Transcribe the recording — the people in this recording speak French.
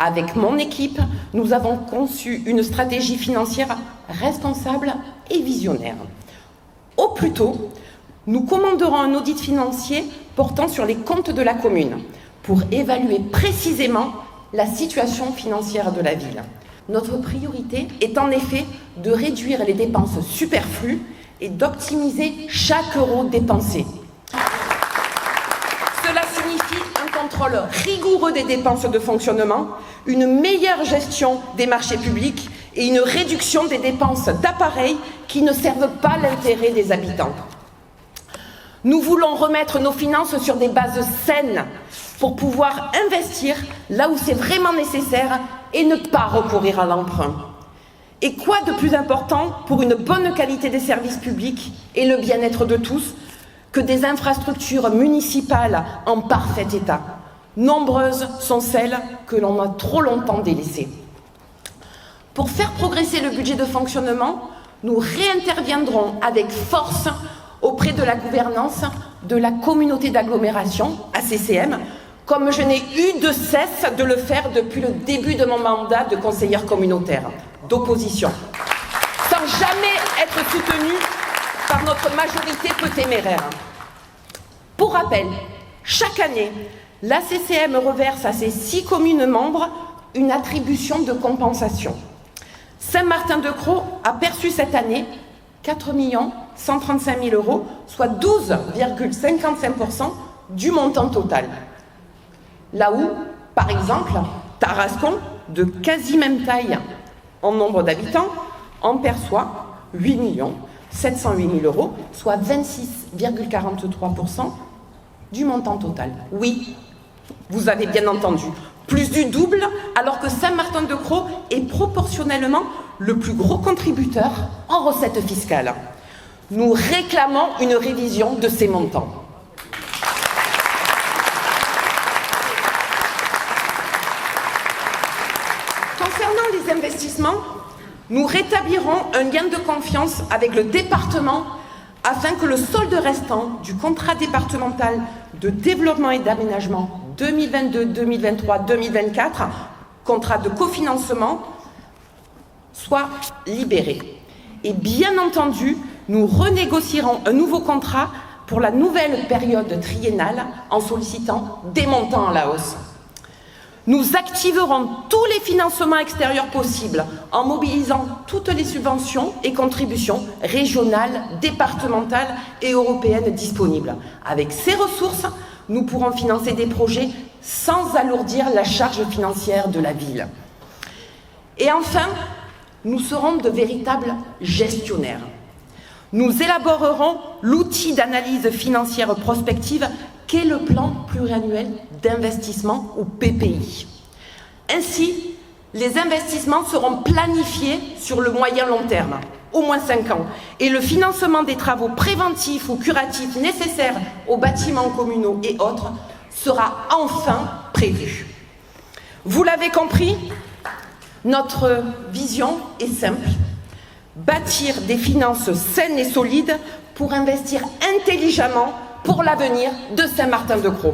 Avec mon équipe, nous avons conçu une stratégie financière responsable et visionnaire. Au plus tôt, nous commanderons un audit financier portant sur les comptes de la commune pour évaluer précisément la situation financière de la ville. Notre priorité est en effet de réduire les dépenses superflues et d'optimiser chaque euro dépensé. Cela signifie un contrôle rigoureux des dépenses de fonctionnement, une meilleure gestion des marchés publics et une réduction des dépenses d'appareils qui ne servent pas l'intérêt des habitants. Nous voulons remettre nos finances sur des bases saines pour pouvoir investir là où c'est vraiment nécessaire et ne pas recourir à l'emprunt. Et quoi de plus important pour une bonne qualité des services publics et le bien-être de tous que des infrastructures municipales en parfait état? Nombreuses sont celles que l'on a trop longtemps délaissées. Pour faire progresser le budget de fonctionnement, nous réinterviendrons avec force auprès de la gouvernance de la communauté d'agglomération, ACCM, comme je n'ai eu de cesse de le faire depuis le début de mon mandat de conseillère communautaire d'opposition, sans jamais être soutenue par notre majorité peu téméraire. Pour rappel, chaque année, l'ACCM reverse à ses 6 communes membres une attribution de compensation. Saint-Martin-de-Crau a perçu cette année 4 135 000 €, soit 12,55% du montant total. Là où, par exemple, Tarascon, de quasi même taille en nombre d'habitants, en perçoit 8 708 000 €, soit 26,43% du montant total. Oui, vous avez bien entendu, plus du double, alors que Saint-Martin-de-Crau est proportionnellement le plus gros contributeur en recettes fiscales. Nous réclamons une révision de ces montants. Concernant les investissements, nous rétablirons un lien de confiance avec le département afin que le solde restant du contrat départemental de développement et d'aménagement 2022, 2023, 2024, contrat de cofinancement, soit libéré. Et bien entendu, nous renégocierons un nouveau contrat pour la nouvelle période triennale en sollicitant des montants à la hausse. Nous activerons tous les financements extérieurs possibles en mobilisant toutes les subventions et contributions régionales, départementales et européennes disponibles. Avec ces ressources, nous pourrons financer des projets sans alourdir la charge financière de la ville. Et enfin, nous serons de véritables gestionnaires. Nous élaborerons l'outil d'analyse financière prospective qu'est le plan pluriannuel d'investissement ou PPI. Ainsi, les investissements seront planifiés sur le moyen long terme, au moins 5 ans, et le financement des travaux préventifs ou curatifs nécessaires aux bâtiments communaux et autres sera enfin prévu. Vous l'avez compris, notre vision est simple: bâtir des finances saines et solides pour investir intelligemment pour l'avenir de Saint-Martin-de-Crau.